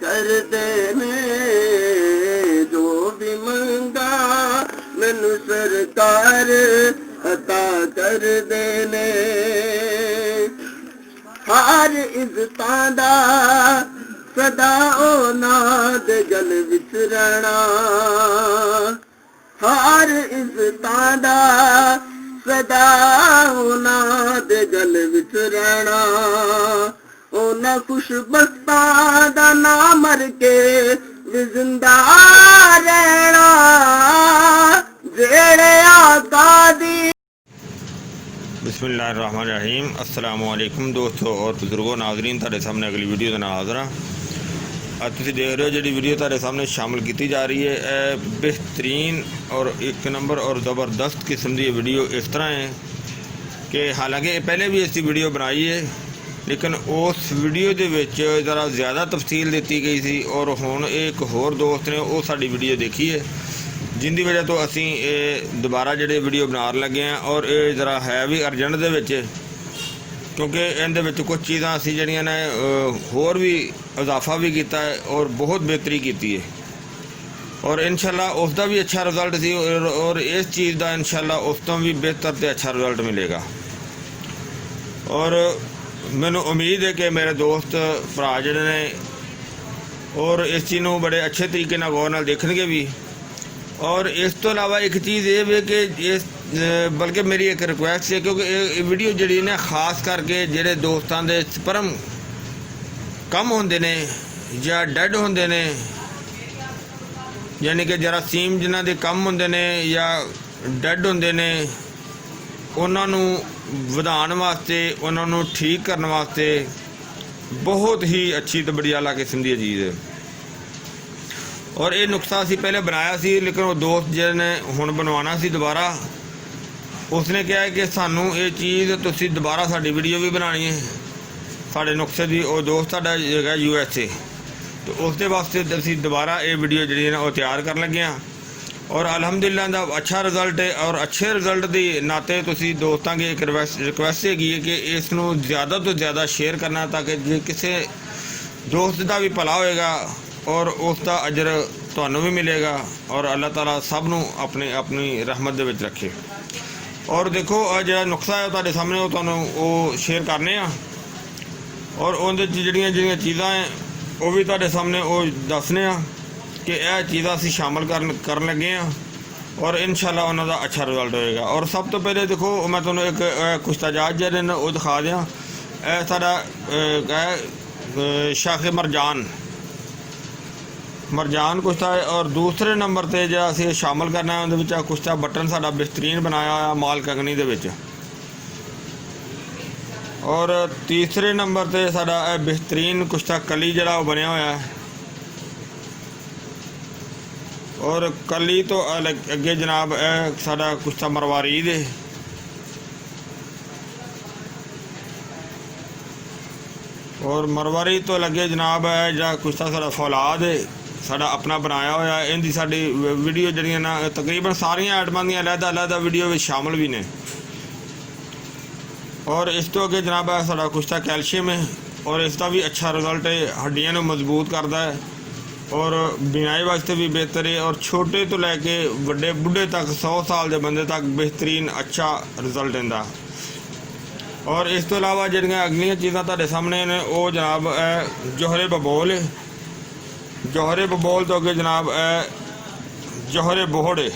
कर देने जो भी मंगा मैनू सरकार अता कर देने हर इज्जतां दा सदा ओना दे गल विच रहना हर इज्जतां दा सदा ओना दे गल विच रहना ओना खुशबख्तां दा ना मर के भी जिंदा रहना जेड़े आका दी। बिस्मिल्लाहिर्रहमानिर्रहीम। अस्सलाम वालेकुम दोस्तों और बुजुर्गों नाजरीन, तुहाडे सामने अगली वीडियो के नाल हाज़र हाँ। तुसीं देख रहे हो जी वीडियो तुहाडे सामने शामिल की जा रही है। बेहतरीन और एक नंबर और ज़बरदस्त किस्म की वीडियो इस तरह है कि हालांकि पहले भी इसकी वीडियो बनाई है, लेकिन उस वीडियो के विच ज़रा ज़्यादा तफसील दी गई थी और हुण एक होर दोस्त ने वो साडी वीडियो देखी है, जिंदी वजह तो असी दोबारा जोड़े वीडियो बना लगे हैं। और ये ज़रा है भी अर्जेंट दे विच, क्योंकि इहदे विच कुछ चीज़ां असी जड़ियां ने होर भी इजाफा भी किया है और बहुत बेहतरी की है, और इंशाल्लाह उसका भी अच्छा रिजल्ट सी और इस चीज़ का इंशाल्लाह उस तो भी बेहतर तो अच्छा रिजल्ट मिलेगा। और मैनू उम्मीद है कि मेरे दोस्त भरा जिहड़े ने और इस चीज़ को बड़े अच्छे तरीके गौर नाल देखणगे भी। और इस तो अलावा एक चीज़ ये भी कि इस बल्कि मेरी एक रिक्वेस्ट है, क्योंकि ये वीडियो जी ने खास करके जोड़े दोस्तों के स्पर्म कम होंदे ने या डैड होंदे ने, यानी कि जरासीम जिन्हां दे कम होंदे ने या डैड होंदे ने, उन्होंने वधाउण वास्ते उन्होंने ठीक करने वास्ते बहुत ही अच्छी तो बड़ी आला किस्म की चीज़ है। और ये नुस्खा असी पहले बनाया सी, लेकिन वो दोस्त जिसने हुण बनवाना सी दोबारा, उसने कहा है कि सानू ये चीज़ तुसी दोबारा साडी वीडियो भी बनानी है साढ़े नुस्खे की। वो दोस्त साडा है USA, तो उसके वास्ते असी दोबारा ये वीडियो जी वो तैयार कर लगे हैं। और अलहमदुलिल्लाह दा अच्छा रिजल्ट है। और अच्छे रिजल्ट के नाते तुसी दोस्तों की एक रिक्वेस्ट हैगी है कि इसनू ज़्यादा तो ज़्यादा शेयर करना, ताकि जे किसी दोस्त का भी भला होएगा और उसका अजर तुहानू भी मिलेगा और अल्लाह ताला सब नू अपने अपनी रहमत दे विच रखे। और देखो जो नुस्खा है तुहाडे सामने वो तुहानू वो शेयर करने आ, और उहदे जिहड़ियां जिहड़ियां चीज़ां हैं वो भी तुहाडे सामने वो दसने आ कि यह चीज़ां असीं शामिल करन लगे हैं और इंशाल्लाह उन्हां दा अच्छा रिजल्ट होएगा। और सब तो पहले देखो मैं तुहानू एक कुश्ताजात जिहड़े ने वो दिखा दियां। यह साडा शाख मरजान कुश्ता है। और दूसरे नंबर पर जो असीं शामिल करना है उहदे कुश्ता बटन साडा बेहतरीन बनाया हुआ माल कंगनी दे विच। और तीसरे नंबर पर साडा बेहतरीन कुश्ता कली जिहड़ा वो बनिया होया है। और कली तो अगे जनाब साडा कुश्ता मरवारीद है। और मरवारी तो लगे जनाब है जो कुश्ता साडा फौलाद है, साडा अपना बनाया हुआ है। इनकी साडी वीडियो जड़ियाँ ना तकरीबन सारिया आइटमां दी अलग-अलग वीडियो में शामिल भी ने। और इस तो अगे जनाब है साडा कुश्ता कैल्शियम है, और इसका भी अच्छा रिजल्ट है, हड्डियां नूं मजबूत करता है और बिनाई वास्ते भी बेहतर है। और छोटे तो लैके बड़े बुढ़े तक 100 साल के बंदे तक बेहतरीन अच्छा रिजल्ट दिंदा। और इस तो अलावा जिहड़ियां अगलियां चीज़ां तुहाडे सामने ने वो जनाब जोहरे बबोल है। जोहरे बबोल तो अगे जनाब जोहरे बोहड़ है,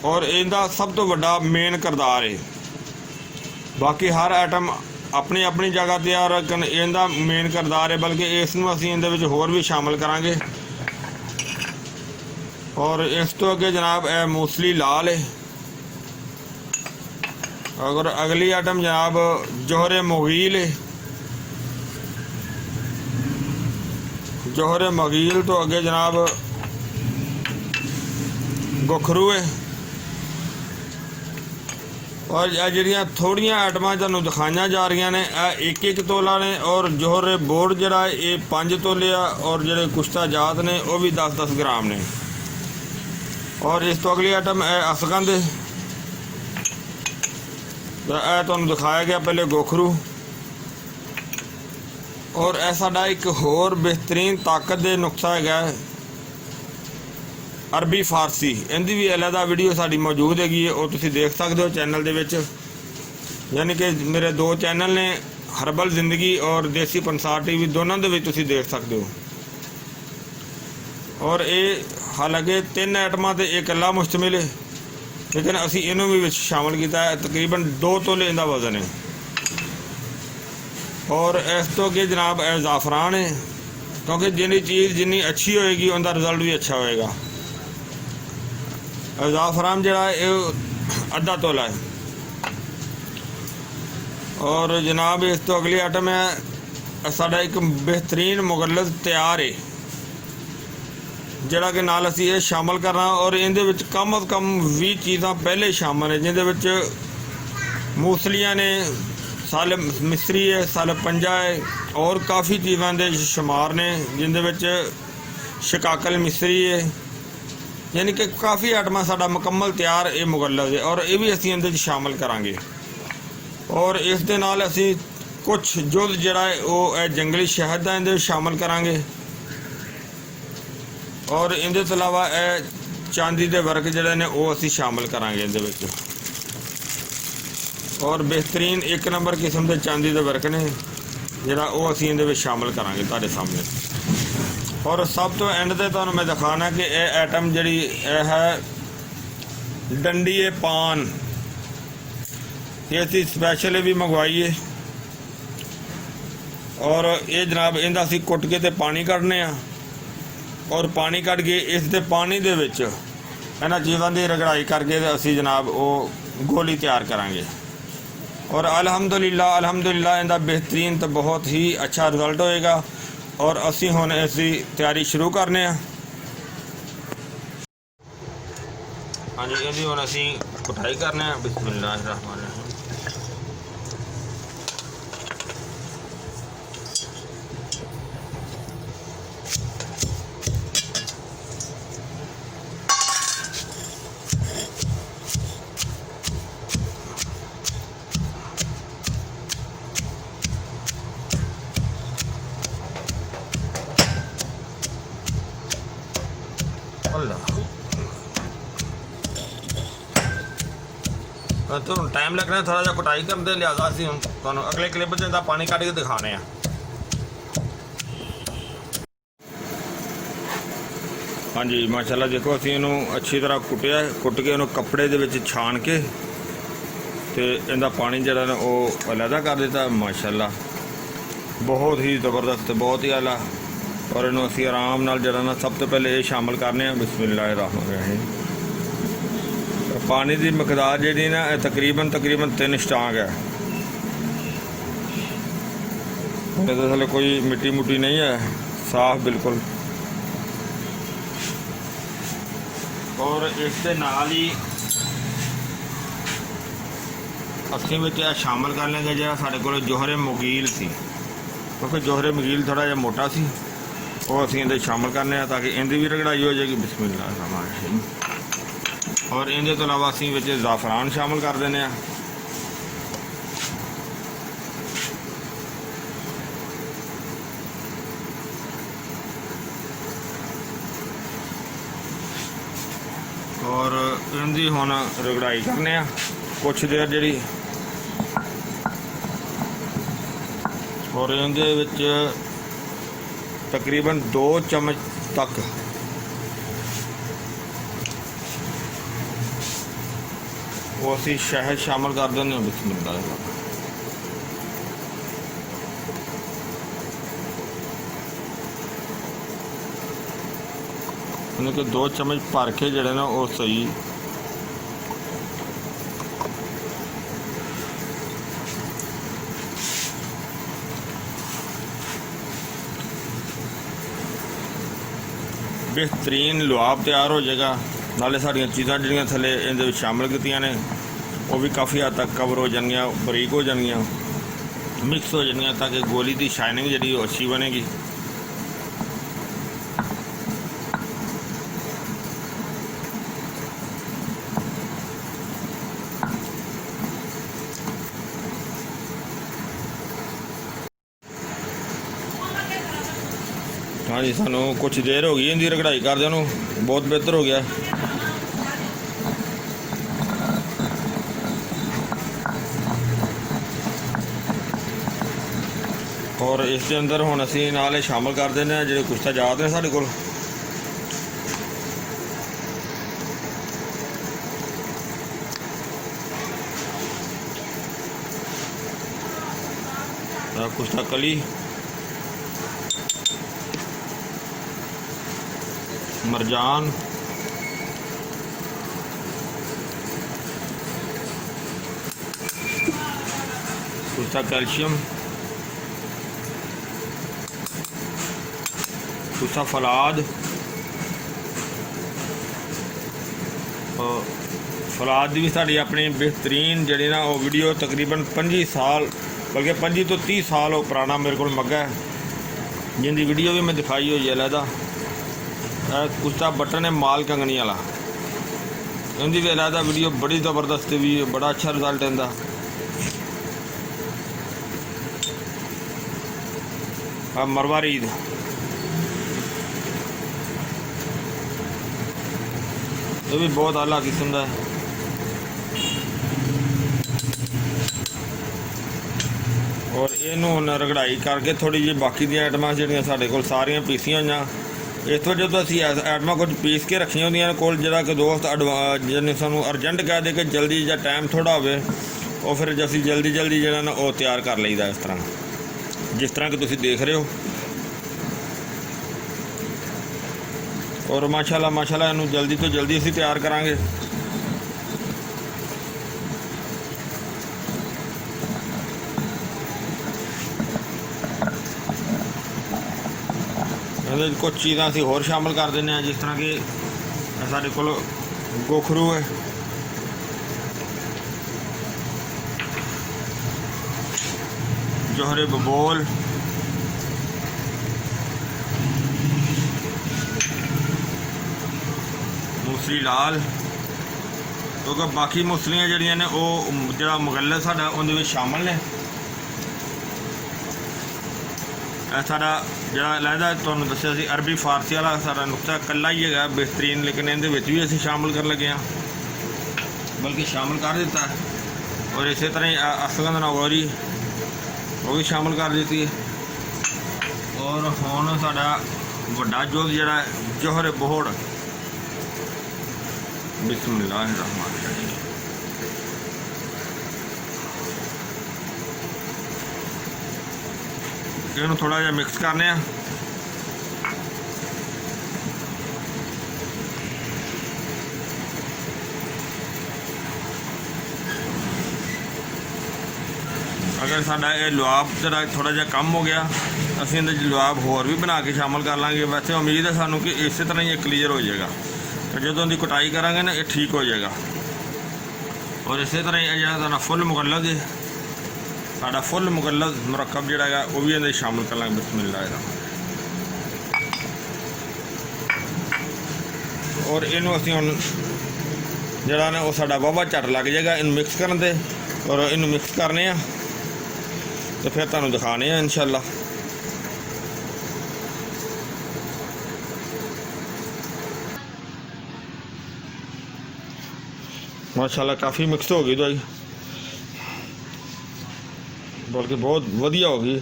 और इनका सब तो बड़ा मेन किरदार है। बाकी हर आइटम अपनी अपनी जगह तैयार रखन इनका मेन किरदार है, बल्कि इसनू असीं इहदे विच होर भी शामिल करांगे। और इस तो अगे जनाब मूसली लाल है। अगर अगली आइटम जनाब जोहरे मुगील है। जोहरे मुगील तो अगे जनाब गोखरू है। और जिहड़ियां थोड़ियां आइटमां तुहानूं दिखाईयां जा रही ने एक एक तोला ने, और जोहरे बोर्ड जिहड़ा ये 5 तोले आ, और जिहड़े कुश्ता जात ने वो भी 10-10 ग्राम ने। और इस तो अगली आइटम असगंद है। तो यह तुहानूं दिखाया गया पहले गोखरू, और ਇਹ ਸਾਡਾ ਇੱਕ ਹੋਰ ਬਿਹਤਰੀਨ ਤਾਕਤ ਦੇ ਨੁਕਸਾ ਹੈਗਾ ਅਰਬੀ ਫਾਰਸੀ। ਇਹਦੀ ਵੀ ਅਲੱਗਾ ਵੀਡੀਓ ਸਾਡੀ ਮੌਜੂਦ ਹੈਗੀ ਹੈ, ਉਹ ਤੁਸੀਂ ਦੇਖ ਸਕਦੇ ਹੋ ਚੈਨਲ ਦੇ ਵਿੱਚ। ਯਾਨੀ ਕਿ ਮੇਰੇ ਦੋ ਚੈਨਲ ਨੇ, ਹਰਬਲ ਜ਼ਿੰਦਗੀ और देसी पंसार टीवी, दोनों ਦੇ ਵਿੱਚ ਤੁਸੀਂ ਦੇਖ ਸਕਦੇ ਹੋ। और ਇਹ ਹਾਲਾਂਕਿ 3 ਆਈਟਮਾਂ ਤੇ ਇਹ ਇਕੱਲਾ ਮੁਸ਼ਤਮਿਲ ਹੈ, ਲੇਕਿਨ ਅਸੀਂ ਇਹਨੂੰ ਵੀ ਵਿੱਚ ਸ਼ਾਮਲ ਕੀਤਾ ਹੈ। ਤਕਰੀਬਨ 2 ਤੋਲੇ ਇਹਦਾ ਵਜ਼ਨ ਹੈ। और ਇਸ ਤੋਂ ਅੱਗੇ ਜਨਾਬ ਇਹ ਜ਼ਾਫਰਾਨ ਹੈ, ਕਿਉਂਕਿ ਜਿਹੜੀ ਚੀਜ਼ ਜਿੰਨੀ ਅੱਛੀ ਹੋਏਗੀ ਉਹਦਾ ਰਿਜ਼ਲਟ ਵੀ ਅੱਛਾ ਹੋਏਗਾ। ਜ਼ਾਫਰਾਨ ਜਿਹੜਾ ਇਹ ਅੱਧਾ ਤੋਲਾ ਹੈ। और जनाब इस तो अगली आइटम है साडा एक बेहतरीन मुगलज़ तैयार है, ਜਿਹੜਾ ਕਿ ਨਾਲ ਅਸੀਂ ਇਹ ਸ਼ਾਮਲ ਕਰਨਾ। और ਇਹਦੇ ਵਿੱਚ कम अज़ कम 20 ਚੀਜ਼ਾਂ ਪਹਿਲੇ ਸ਼ਾਮਲ ਹੈ, ਜਿਹਦੇ ਵਿੱਚ ਮੂਸਲੀਆਂ ਨੇ, ਸਾਲ ਮਿਸਰੀ ਹੈ, ਸਾਲ ਪੰਜਾ ਹੈ, और ਕਾਫੀ ਚੀਜ਼ਾਂ ਦੇ ਸ਼ੁਮਾਰ ਨੇ, ਜਿਹਦੇ ਵਿੱਚ ਸ਼ਿਕਾਕਲ ਮਿਸਰੀ ਹੈ। ਯਾਨੀ ਕਿ ਕਾਫੀ ਆਈਟਮਾਂ ਸਾਡਾ ਮੁਕੰਮਲ ਤਿਆਰ ਇਹ ਮੁਗਲਜ਼ ਹੈ, और ਇਹ ਵੀ ਅਸੀਂ ਇਹਦੇ ਵਿੱਚ ਸ਼ਾਮਲ ਕਰਾਂਗੇ। और इस दे नाल असी कुछ जुल्द जिहड़ा है वो जंगली शहद का इहदे शामिल करांगे। और इहदे तो इलावा चांदी के वर्क जिहड़े ने वो असी शामिल करांगे इहदे विच। और बेहतरीन 1 नंबर किस्म के चांदी के वर्क ने जिहड़ा वो असी इहदे विच शामिल करांगे तुहाडे सामने। और सब तो एंड ते तुहानूं मैं दिखाना कि यह आइटम जिहड़ी है डंडी है पान, ये असी स्पैशल भी मंगवाई है। और ये जनाब इहदा असी कुट के ते पानी कढ़ने आ, और पानी कढ़ के इस दे पानी दे विच इन्हां चीज़ां दी रगड़ाई करके असी जनाब वो गोली तैयार करांगे। और अल्हम्दुलिल्लाह इहदा बेहतरीन तो बहुत ही अच्छा रिजल्ट होएगा। और असी हुण इसकी तैयारी शुरू करने आ। हाँ जी, इहदी हुण असी कुटाई करने आ। बिस्मिल्लाहिर्रहमानिर्रहीम। तो टाइम लगना थोड़ा जहा कुटाई करते, लिहाजा असी हम तुहानूं अगले क्लिप च इहदा पानी कढ़ के दिखाने आ। हाँ जी, माशाल्लाह देखो असी इहनूं अच्छी तरह कुटिया, कुट के इहनूं कपड़े दे विच छान के ते इहदा पानी जिहड़ा ना वो अलहदा कर दिता। माशाल्लाह बहुत ही ज़बरदस्त, बहुत ही आला। और इहनूं असी आराम नाल जिहड़ा ना सब तो पहले ये शामिल करने आ। बिस्मिल्लाहिर्रहमानिर्रहीम। पानी की मकदार जी ना तकरीबन 3 स्टांग है। तो थले कोई मिट्टी मुट्टी नहीं है, साफ बिल्कुल। और इसके नाल ही असी में शामिल कर लेंगे जो साढ़े को जोहरे मुगील सी, क्योंकि जोहरे मुगील थोड़ा जहा मोटा सी, वो असी इहदे शामिल करने ताकि इहदी भी रगड़ाई हो जाएगी। बिस्मिल्लाहिर्रहमानिर्रहीम। और इहदे तो इलावा असी विच ज़ाफ़रान शामिल कर देने आ। और इहदी हुण रगड़ाई करने आ कुछ देर जिहड़ी। और इहदे विच तकरीबन 2 चम्मच तक वो असी शहद शामिल कर देंगे। बिस्मिल्लाह। यानी कि 2 चम्मच भर के जड़े ना वो सही। बेहतरीन लुआब तैयार हो जाएगा। नाले साड़ियाँ चीज़ां जिहड़ियां थले इहदे विच शामिल कीतियां ने वो भी काफ़ी हद तक कवर हो जाएंगियां, बरीक हो जाएंगियां, मिक्स हो जाएंगियां, ताकि गोली की शाइनिंग जिहड़ी अच्छी बनेगी। हाँ जी, सानू कुछ देर हो गई इनकी रगड़ाई करदे नूं, बहुत बेहतर हो गया। और इस दे अंदर हुण असीं नाल शामिल कर देने आ जिहड़े कुछ जात ने साडे कोल। कुश्ता कली, मरजान, कुश्ता कैल्शियम, कुश्ता फलाद। फलाद की भी साड़ी अपनी बेहतरीन जी ना वो वीडियो तकरीबन 25 साल बल्कि 25 तो 30 साल वो पुराना मेरे को मग्गा है, जिनकी वीडियो भी मैं दिखाई हुई है अलहदा। कुश्ता बटन है माल कंगनी वाला, इनकी भी अलहदा वीडियो बड़ी ज़बरदस्त भी, बड़ा अच्छा रिजल्ट इनका। मरवारीद ये भी बहुत आला किस्म का है। और इनू रगड़ाई करके थोड़ी जी बाकी दी आइटमां जिहड़ियां साडे कोल सारियां पीसियां होईयां। इस वजह तो असीं आइटमां कुछ पीस के रखियां होंदियां कोल, जिहड़ा कि दोस्त जिन्हें सानू अर्जेंट कह दे कि जल्दी या टाइम थोड़ा होवे, और फिर असीं जल्दी जल्दी जिहड़ा ना वो तैयार कर लईदा इस तरह, जिस तरह कि तुसीं देख रहे हो। और माशाल्लाह माशाल्लाह इनू जल्दी तो जल्दी असीं तैयार करांगे। कुछ चीज़ां असीं होर शामिल कर देने, जिस तरह कि साडे कोल गोखरू है, जोहरे बबोल, मूसली लाल, क्योंकि बाकी मूसलियाँ जिहड़ियां ने वो जिहड़ा मुगल्लत साडा उहदे विच शामिल ने। साडा जिहड़ा अलहदा तुहानूं दस्सिया सी अरबी फारसी वाला साडा नुक्ता कल्ला ही है बेहतरीन, लेकिन इहदे विच भी असीं शामिल कर लगे हैं, बल्कि शामिल कर दिता है। और इस तरह ही असगंद नागौरी वो भी शामिल कर दी। और हुण साडा वड्डा जोध जिहड़ा जोहर बोहड़, बिस्मिल्लाहिर्रहमानिर्रहीम। इन्हूं थोड़ा जिहा मिक्स करने आ। अगर साडा ये लुआब जरा थोड़ा जिहा कम हो गया, असीं इहदे च लुआब होर भी बना के शामिल कर लांगे। वैसे उम्मीद है सानू कि इस तरह ही क्लीयर हो जाएगा, तो जो इहदी कटाई करांगे ना ये ठीक हो जाएगा। और इस तरह ही जिहड़ा फुल मुगल्लद है, साडा फुल मुगल्लद मुरक्कब जिहड़ा है वो भी इहदे शामिल कर लांगे। बिस्मिल्लाह। और इनू असीं हुण जिहड़ा ना वो साडा वाहवा झट लग जाएगा इन मिक्स करन दे। और इनू मिक्स करने आ तो फिर तुहानूं दिखाने आ इंशाअल्लाह। माशाल्लाह काफ़ी मिक्स हो गई दवाई, बल्कि बहुत वधिया हो गई।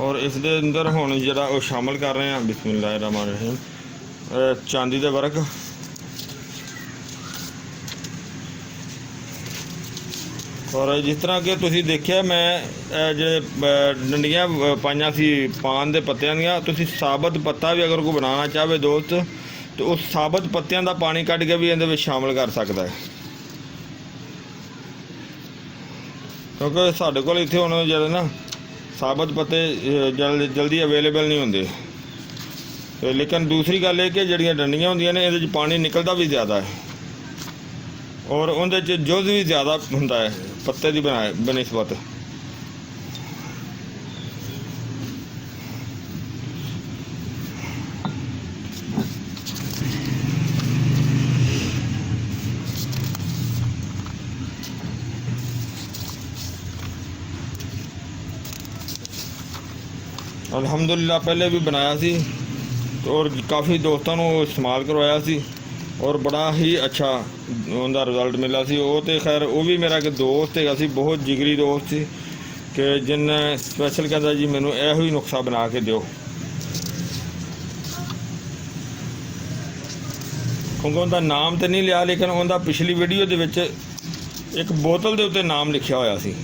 और इस दे अंदर हुण जिहड़ा वो शामिल कर रहे हैं बिस्मिल्लाहिर्रहमानिर्रहीम चांदी दे वर्क। और जिस तरह कि तुसीं देखिया मैं जो डंडियां पाइयां सी पान दे पत्तियां दियां, तुसीं साबत पत्ता भी अगर कोई बनाना चाहे दोस्त तो उस साबत पत्तियां दा पानी कढ़ के भी इहदे विच शामिल कर सकदा है, क्योंकि साडे कोल इत्थे हुण जिहड़े ना साबत पत्ते जल्दी अवेलेबल नहीं होंदे। लेकिन दूसरी गल है कि जिहड़ियां डंडियां होंदियां ने इहदे च पानी निकलदा भी ज़्यादा है और उहदे च जुज़ भी ज़्यादा हुंदा है पत्ते की बनिस्बत। अल्हम्दुलिल्लाह पहले भी बनाया सी और काफ़ी दोस्तों को इस्तेमाल करवाया सी और बड़ा ही अच्छा उनका रिजल्ट मिला सी। वो तो खैर वो भी मेरा एक दोस्त है सी, बहुत जिगरी दोस्त सी कि जिन्हें स्पैशल कहता जी मैनू यहो ही नुस्खा बना के दिओ, क्योंकि उनका नाम तो नहीं लिया लेकिन उनका पिछली वीडियो दे विच एक बोतल के उत्ते नाम लिखा होया सी।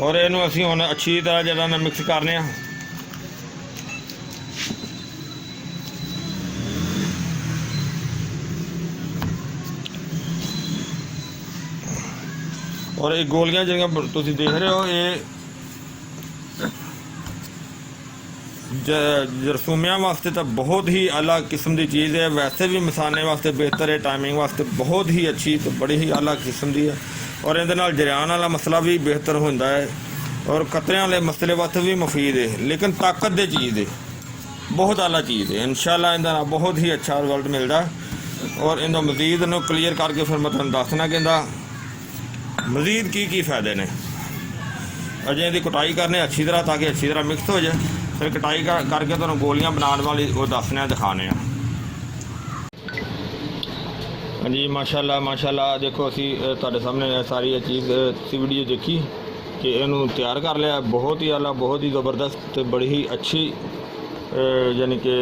और इनू असी हुण अच्छी तरह जरा ना मिक्स करने और ये गोलियां जिहड़ियां तुसीं देख रहे हो ये जरसूमिया वास्ते तो बहुत ही आला किस्म की चीज़ है, वैसे भी मसाने वास्ते बेहतर है, टाइमिंग वास्ते बहुत ही अच्छी तो बड़ी ही आला किस्म की है। और इहदे नाल जरियान वाला मसला भी बेहतर होंदा है और कतरियां वाले मसले वास्ते भी मुफीद है, लेकिन ताकत दी चीज़ है, बहुत आला चीज़ है। इंशाअल्लाह इहदा बहुत ही अच्छा रिजल्ट मिलता है। और इनका मजीद इन्हूं क्लीयर करके फिर मैं तुहानूं दसना कि इहदा मजीद की फ़ायदे ने। अजे इहदी कटाई करने अच्छी तरह ताकि अच्छी तरह मिक्स हो जाए, फिर कटाई करके तुहानूं गोलियां बनाने वाली वो दसने दिखाने। हाँ जी माशाल्लाह माशाल्लाह, देखो असी तुहाडे सामने सारी चीज़ सी वीडियो देखी कि इनू तैयार कर लिया, बहुत ही आला बहुत ही ज़बरदस्त बड़ी ही अच्छी यानी कि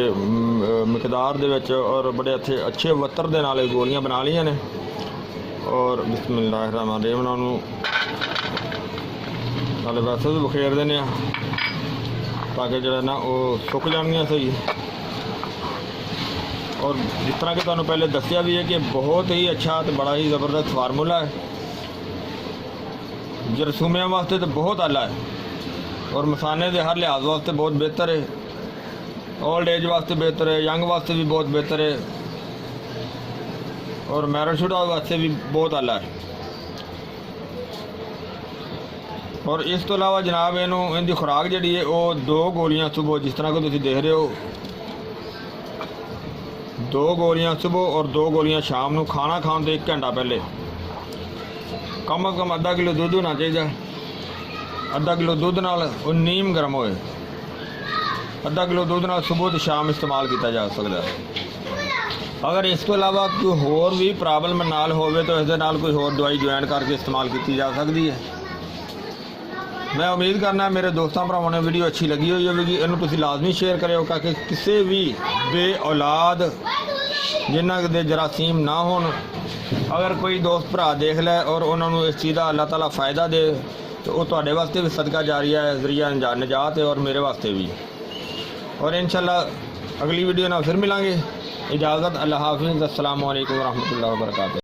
मिकदार दे विच और बड़े अच्छे वतर दे नाल गोलियां बना लिया ने। और बिस्मिल्लाहिर्रहमानिर्रहीम उन्होंने नाले वैसे भी बखेर देने ताकि जो ना वो सुक जाएंगे सही। और जिस तरह कि तुहानूं पहले दसिया भी है कि बहुत ही अच्छा तो बड़ा ही ज़बरदस्त फार्मूला है, जरसूमिया वास्ते तो बहुत आला है और मसाने के हर लिहाज वास्ते बहुत बेहतर है, ओल्ड एज वास्ते बेहतर है, यंग वास्ते भी बहुत बेहतर है और मैरिड वास्ते भी बहुत आला है। और इस तो अलावा जनाब इनकी खुराक जी है वो 2 गोलियां सुबह, जिस तरह को तुम देख रहे हो 2 गोलियां सुबह और 2 गोलियां शाम को, खाना खाने से 1 घंटा पहले कम अज़ कम आधा किलो दूध होना चाहिए। आधा किलो दूध नाल वो नीम गर्म होए, आधा किलो दूध नाल सुबह तो शाम इस्तेमाल किया जा सकता है। अगर इस तो अलावा कोई होर भी प्रॉब्लम नाल होवे तो इसके नाल कोई होर दवाई ज्वाइन करके इस्तेमाल की जा सकती है। मैं उम्मीद करना मेरे दोस्तों भरावां ने वीडियो अच्छी लगी हुई होगी, इन्हूं तुसीं लाजमी शेयर करियो ताकि किसी भी बे औलाद जिन्हां दे जरासीम ना होण, अगर कोई दोस्त भरा देख लै और उन्होंने इस चीज़ का अल्लाह ताला फ़ायदा दे तो वो तुहाडे वास्ते भी सदका जारिया है, जरिया निजात है और मेरे वास्ते भी। और इंशाअल्लाह अगली वीडियो ना फिर मिलांगे। इजाज़त, अल्लाह हाफ़िज़, अस्सलामु अलैकुम व रहमतुल्लाहि व बरकातुहू।